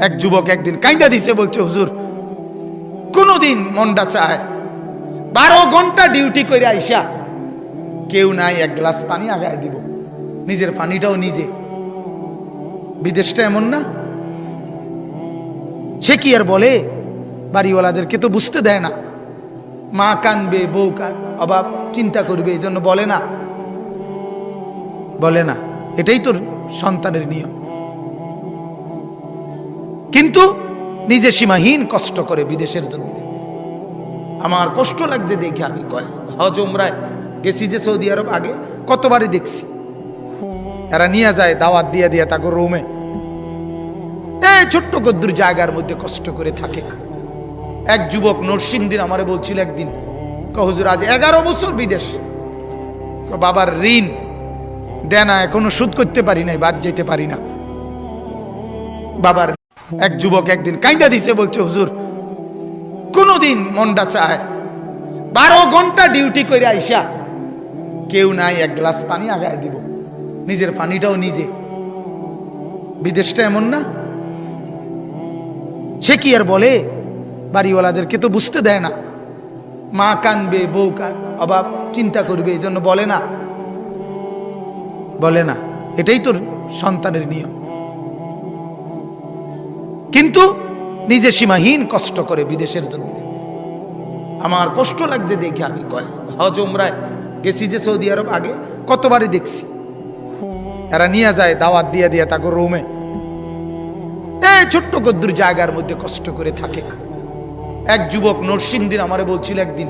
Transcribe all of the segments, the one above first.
এক যুবক একদিন কাইন্দা দিছে, বলছে হুজুর কোনদিন মনটা চায় 12 ঘন্টা ডিউটি করে আইসা কেউ নাই, এক গ্লাস পানি আগায় দিব, নিজের পানিটাও নিজে। বিদেশটা এমন না? সে কি আর বলে? বাড়িওয়ালাদেরকে তো বুঝতে দেয় না, মা কানবে, বউ অভাব চিন্তা করবে, এই জন্য বলে না, বলে না। এটাই তোর সন্তানের নিয়ম। কিন্তু নিজে সীমাহীন কষ্ট করে বিদেশের জন্য। আমার কষ্ট লাগছে দেখে। আমি হজ উমরায় গেছি যে সৌদি আরব, আগে কতবারই দেখছি এরা নিয়ে যায় দাওয়াত দিয়ে দিয়ে তাকে রুমে, এই ছোট্ট গদ্দুর জায়গার মধ্যে কষ্ট করে থাকে। এক যুবক নরসিংদীর আমারে বলছিল একদিন, হুজুর আজ 11 বছর বিদেশ, বাবার ঋণ দেনা এখনো শোধ করতে পারি নাই, বাদ যেতে পারি না বাবার। এক যুবক একদিন কাইন্দা দিছে, বলছে হুজুর কোনদিন মনটা চায় 12 ঘন্টা ডিউটি করে আইসা কেউ নাই, এক গ্লাস পানি আগায় দিব, নিজের পানিটাও নিজে। বিদেশটা এমন না? সে কি আর বলে? বাড়িওয়ালাদেরকে তো বুঝতে দেয় না, মা কানবে, বউ অভাব চিন্তা করবে, এই জন্য বলে না, বলে না। এটাই তোর সন্তানের নিয়ম। কিন্তু নিজে সীমাহীন কষ্ট করে বিদেশের জন্য। আমার কষ্ট লাগছে দেখে। আমি হজ উমরায় গেছি যে সৌদি আরব, আগে কতবারই দেখছি এরা নিয়ে যায় দাওয়াত দিয়ে দিয়ে তাকে রুমে, এই ছোট্ট গদ্দুর জায়গার মধ্যে কষ্ট করে থাকে। এক যুবক নরসিংদীর আমারে বলছিল একদিন,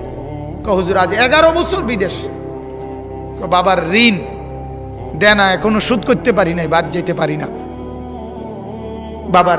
হুজুর আজ 11 বছর বিদেশ, বাবার ঋণ দেনা এখনো শোধ করতে পারি নাই, বাদ যেতে পারি না বাবার।